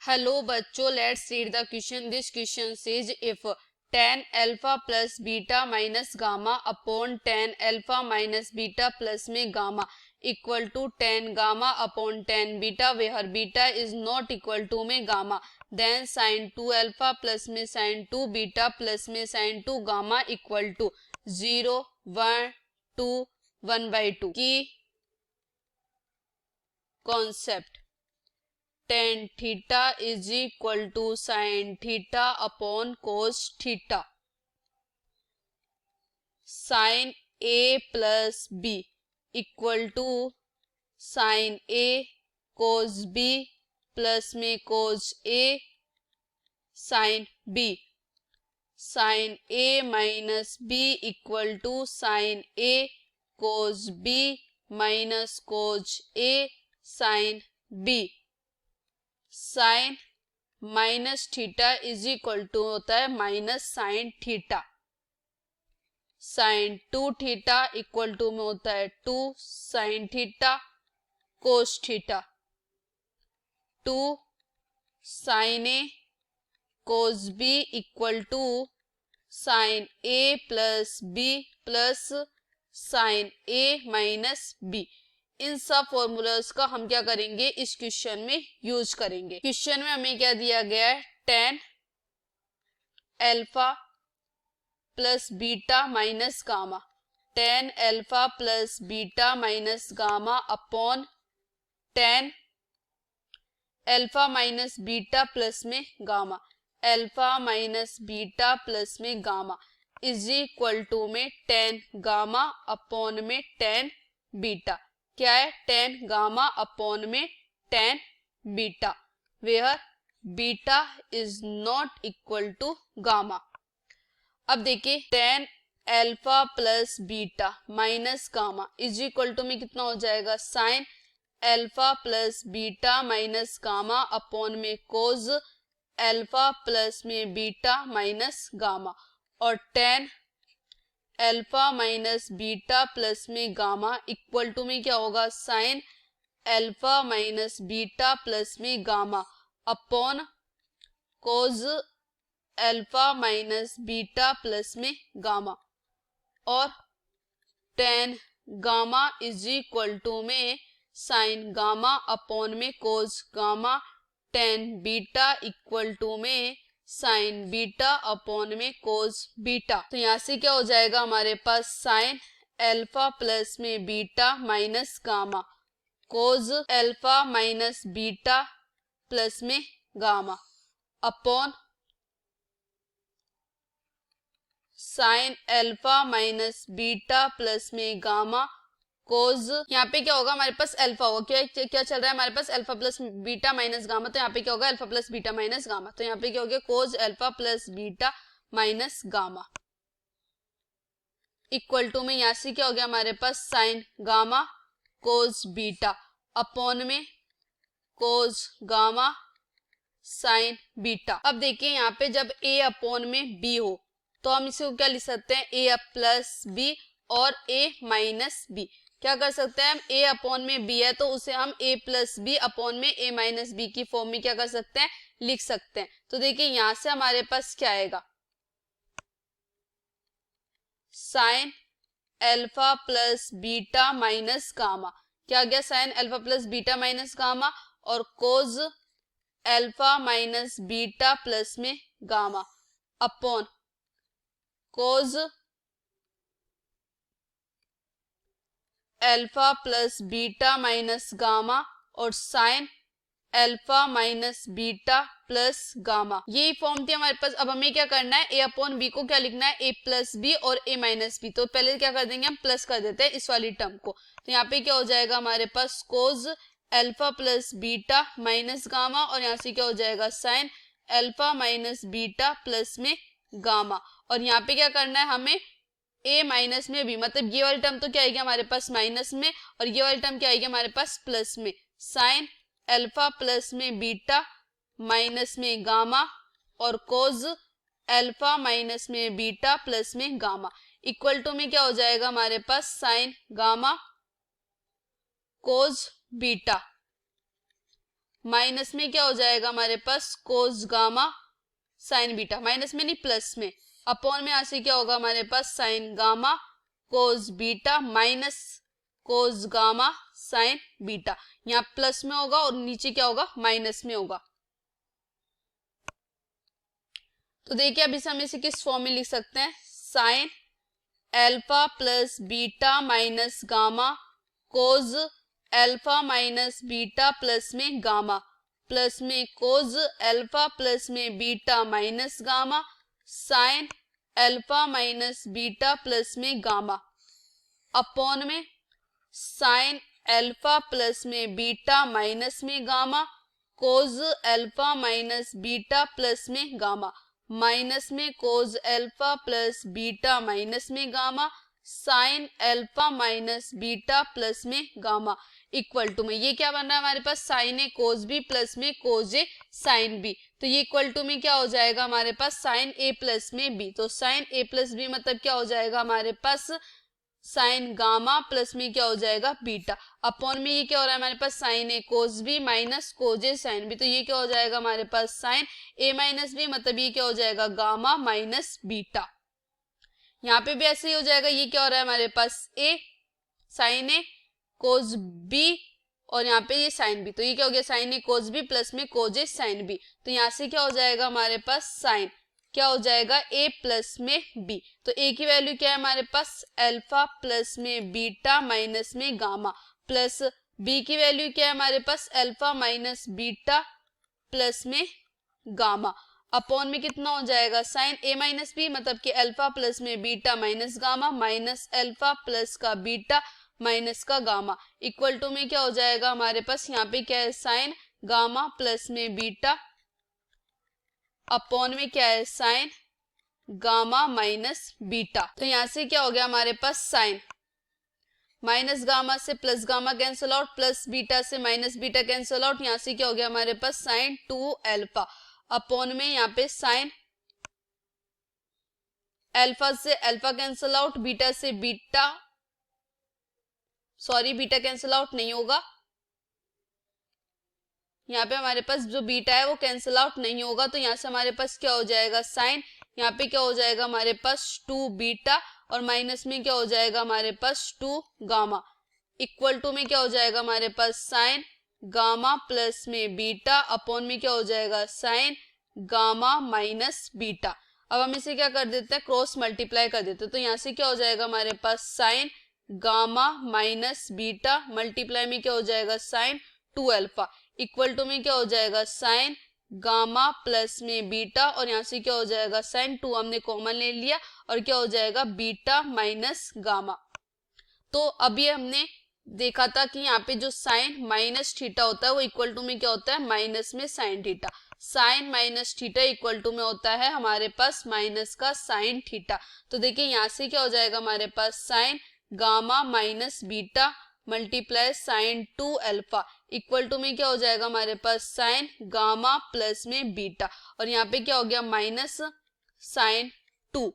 Hello बच्चों, let's read the question. This question says if tan alpha plus beta minus gamma upon tan alpha minus beta plus में gamma equal to tan gamma upon tan beta where beta is not equal to में gamma, then sin 2 अल्फा plus में sin 2 बीटा plus में sin 2 gamma equal to 0 1 2 1/2 की concept. tan theta is equal to sin theta upon cos theta. Sin A plus B equal to sin A cos B plus में cos A sin B. Sin A minus B equal to sin A cos B minus cos A sin B. Sine minus theta is equal to होता है minus sine theta. Sine 2 theta equal to में होता है 2 sine theta cos theta. 2 sine A cos B equal to sine A plus B plus sine A minus B. इन सब formulas का हम क्या करेंगे, इस क्वेश्चन में यूज करेंगे. क्वेश्चन में हमें क्या दिया गया है, tan alpha plus beta minus gamma. tan alpha plus beta minus gamma upon tan alpha minus beta plus में gamma. Alpha minus beta plus में गामा इज इक्वल टू में tan गामा अपॉन में tan बीटा. क्या है, tan gamma upon में tan beta where beta is not equal to gamma. अब देखिए tan alpha plus beta minus gamma is equal to में कितना हो जाएगा, sin alpha plus beta minus gamma upon में cos अल्फा प्लस में beta minus gamma. और tan alpha minus beta plus में गामा इक्वल टू में क्या होगा, sine alpha minus beta plus में gamma upon cos alpha minus beta plus में gamma. और tan gamma is equal to में साइन गामा अपॉन में cos gamma. tan beta equal to में साइन बीटा अपॉन में कोस बीटा. तो यहाँ से क्या हो जाएगा हमारे पास, साइन अल्फा प्लस में beta minus gamma cos alpha minus beta plus में gamma upon sine alpha minus beta plus में गामा कोज. यहाँ पे क्या होगा हमारे पास अल्फा होगा, क्या चल रहा है हमारे पास, alpha plus beta minus gamma. तो यहाँ पे क्या होगा, alpha plus beta minus gamma. तो यहाँ पे क्या हो गया, cos alpha plus beta minus gamma equal to में यहाँ से क्या हो गया हमारे पास, sine gamma cos beta upon में कोज गामा साइन बीटा. अब देखिए यहाँ पे जब a अपॉन में b हो तो हम इसे क्या लिख सकते हैं, a प्लस b और a माइनस b. क्या कर सकते हैं हम, a अपॉन में b है तो उसे हम a प्लस बी अपॉन में a माइनस बी की फॉर्म में क्या कर सकते हैं, लिख सकते हैं. तो देखिए यहां से हमारे पास क्या आएगा, sine alpha plus beta minus gamma. क्या गया, sine alpha plus beta minus gamma और cos alpha minus beta plus में gamma upon cos alpha plus beta minus gamma और sine alpha minus beta plus gamma. यही form थी हमारे पास. अब हमें क्या करना है, a अपॉन बी को क्या लिखना है, a प्लस बी और a माइनस बी. तो पहले क्या कर देंगे हम, प्लस कर देते हैं इस वाली टर्म को. तो यहाँ पे क्या हो जाएगा हमारे पास, cos alpha plus beta minus gamma और यहाँ से क्या हो जाएगा, sine alpha minus beta plus में गामा. और यहाँ पे क्या करना है हमें, a माइनस में b, मतलब ये वाली टर्म तो क्या आएगी हमारे पास माइनस में और ये वाली टर्म क्या आएगी हमारे पास प्लस में. साइन अल्फा प्लस में बीटा माइनस में गामा और कोज अल्फा माइनस में बीटा प्लस में गामा इक्वल टू में क्या हो जाएगा हमारे पास, sine gamma cos beta. Minus में क्या हो जाएगा हमारे पास cos gamma sine beta, minus में नहीं प्लस में, अपॉन में यहाँ से क्या होगा हमारे पास sine gamma cos beta minus cos gamma sine beta, यहाँ प्लस में होगा और नीचे क्या होगा माइनस में होगा। तो देखिए अब इसे हम इसे किस फॉर्म में लिख सकते हैं, sine alpha plus beta minus gamma cos alpha minus beta plus में गामा प्लस में कोस एल्फा प्लस में beta minus gamma sine alpha minus beta plus में गामा अपॉन में साइन एल्फा प्लस में बीटा माइनस में gamma cos alpha minus beta plus में gamma minus में cos alpha plus beta minus में gamma sine alpha minus beta plus में gamma equal to में ये क्या बन रहा है हमारे पास sine A cos B plus में कोस ए साइन बी, तो ये इक्वल टू में क्या हो जाएगा हमारे पास साइन ए प्लस में बी, तो साइन ए प्लस बी मतलब क्या हो जाएगा हमारे पास साइन गामा प्लस में क्या हो जाएगा बीटा अपॉन में ये क्या हो रहा है हमारे पास sine A cos B minus cos A sine B, तो ये क्या हो जाएगा हमारे पास साइन ए माइनस बी मतलब ये क्या हो जाएगा गामा माइनस बीटा। यहाँ पे भी ऐसे ही हो जाएगा, ये क्या हो रहा है हमारे पास ए साइन ए कोस बी और यहाँ पे ये साइन बी, तो ये क्या हो गया sign A cos B plus में कोस ए साइन बी, तो यहाँ से क्या हो जाएगा हमारे पास साइन क्या हो जाएगा a प्लस में b, तो a की वैल्यू क्या है हमारे पास अल्फा प्लस में बीटा माइनस में गामा प्लस b की वैल्यू क्या है हमारे पास अल्फा माइनस बीटा प्लस में गामा अपॉन में कितना हो जाएगा साइन a माइनस बी मतलब कि अल्फा प्लस में beta minus gamma minus alpha plus का बीटा माइनस का गामा इक्वल टू में क्या हो जाएगा हमारे पास यहाँ पे क्या है साइन गामा प्लस में बीटा अपॉन में क्या है साइन गामा माइनस बीटा, तो यहां से क्या हो गया हमारे पास साइन माइनस गामा से plus gamma cancel out plus beta से माइनस बीटा कैंसिल आउट, यहां से क्या हो गया हमारे पास साइन 2 अल्फा अपॉन में यहाँ पे साइन अल्फा से अल्फा कैंसिल आउट बीटा से बीटा बीटा कैंसिल आउट नहीं होगा, यहाँ पे हमारे पास जो बीटा है वो कैंसिल आउट नहीं होगा, तो यहाँ से हमारे पास क्या हो जाएगा साइन यहाँ पे क्या हो जाएगा हमारे पास 2 बीटा और माइनस में क्या हो जाएगा हमारे पास 2 गामा इक्वल टू में क्या हो जाएगा हमारे पास साइन गामा प्लस में बीटा अपॉन में क्या हो जाएगा साइन गामा माइनस बीटा। अब हम इसे क्या कर देते हैं क्रॉस मल्टीप्लाई कर देते हैं, तो यहाँ से क्या हो जाएगा हमारे पास sine gamma minus beta multiply में क्या हो जाएगा साइन 2 अल्फा इक्वल टू में क्या हो जाएगा साइन गामा प्लस में बीटा और यहाँ से क्या हो जाएगा साइन 2 हमने कॉमन ले लिया और क्या हो जाएगा बीटा माइनस गामा। तो अभी हमने देखा था कि यहाँ पे जो साइन माइनस थीटा होता है वो इक्वल टू में क्या होता है माइनस में sine theta, sine minus theta equal to में होता है हमारे पास माइनस का साइन थीटा। तो देखिए यहाँ से क्या हो जाएगा हमारे पास sine gamma minus beta multiply sine 2 alpha equal to में क्या हो जाएगा हमारे पास साइन गामा प्लस में बीटा और यहाँ पे क्या हो गया माइनस साइन 2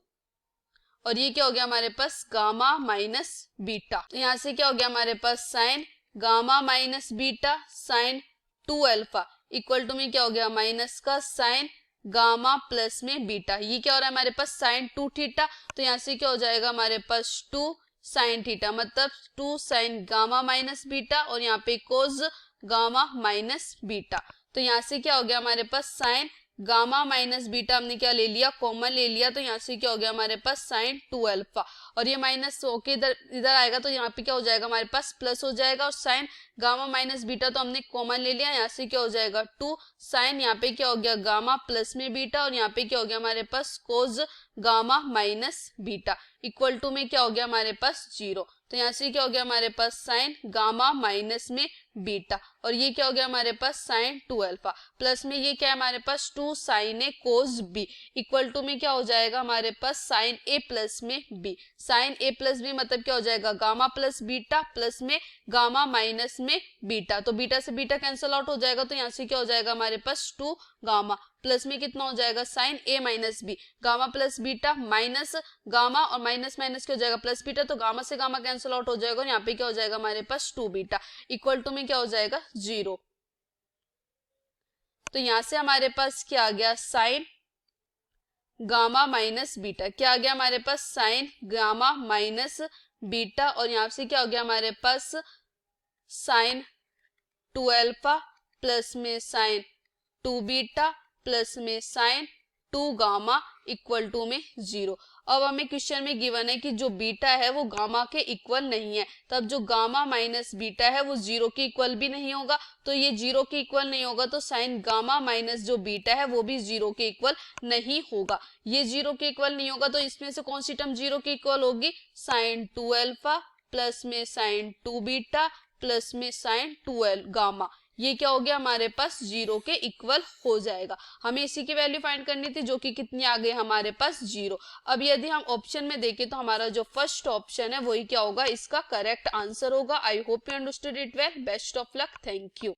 और ये क्या हो गया हमारे पास गामा माइनस बीटा। तो यहाँ से क्या हो गया हमारे पास sine gamma minus beta sine 2 alpha equal to में क्या हो गया माइनस का साइन गामा प्लस में बीटा, ये क्या हो रहा है हमारे पास साइन 2 थीटा, तो यहाँ से क्या हो जाएगा हमारे पास 2 साइन थीटा मतलब 2 साइन गामा माइनस बीटा और यहाँ पे कोस गामा माइनस बीटा। तो यहाँ से क्या हो गया हमारे पास साइन गामा माइनस बीटा हमने क्या ले लिया कॉमन ले लिया, तो यहाँ से क्या हो गया हमारे पास साइन 2 अल्फा और ये माइनस होके इधर आएगा तो यहाँ पे क्या हो जाएगा हमारे पास प्लस हो जाएगा और साइन गामा माइनस बीटा तो हमने कॉमन ले लिया, यहाँ से क्या हो जाएगा 2 साइन यहाँ पे क्या हो गया गामा प्लस में बीटा और यहाँ पे क्या हो गया हमारे पास cos gamma minus beta equal to में क्या हो गया हमारे पास 0। तो यहाँ से क्या हो गया हमारे पास साइन गामा माइनस में बीटा और ये क्या हो गया हमारे पास साइन 2 अल्फा प्लस में ये क्या है हमारे पास 2 sine A cos B equal to में क्या हो जाएगा हमारे पास साइन ए प्लस में B, sine A plus B मतलब क्या हो जाएगा गामा प्लस बीटा प्लस में गामा माइनस में बीटा, तो बीटा से बीटा कैंसिल आउट हो जाएगा, तो यहाँ से क्या हो जाएगा हमारे पास 2 गामा प्लस में कितना हो जाएगा sine A minus B gamma plus beta minus gamma और माइनस माइनस क्या हो जाएगा प्लस बीटा, तो गामा से गामा कैंसिल आउट हो जाएगा और यहाँ पे क्या हो जाएगा हमारे पास 2 बीटा इक्वल टू में क्या हो जाएगा 0। तो यहाँ से हमारे पास क्या आ गया, साइन गामा माइनस बीटा, क्या आ गया हमारे पास, साइन गामा माइनस बीटा, और यहाँ से क्या हो गया हमारे पास, साइन 2 अल्फा प्लस में साइन 2 बीटा प्लस में साइन 2 गामा इक्वल टू में 0। अब हमें क्वेश्चन में गिवन है कि जो बीटा है वो गामा के इक्वल नहीं है, तब जो गामा माइनस बीटा है वो 0 के इक्वल भी नहीं होगा, तो ये 0 के इक्वल नहीं होगा, तो साइन गामा माइनस जो बीटा है वो भी 0 के इक्वल नहीं होगा। ये 0 के इक्वल नहीं होगा तो इसमें से कौन सी टर्म 0 के इक्वल होगी, साइन 2 अल्फा प्लस में साइन 2 बीटा प्लस में साइन 2 गामा, ये क्या हो गया हमारे पास 0 के इक्वल हो जाएगा। हमें इसी की वैल्यू फाइंड करनी थी जो कि कितनी आ गई हमारे पास 0। अब यदि हम ऑप्शन में देखें तो हमारा जो फर्स्ट ऑप्शन है वही क्या होगा, इसका करेक्ट आंसर होगा। I hope you understood it well. Best of luck, thank you.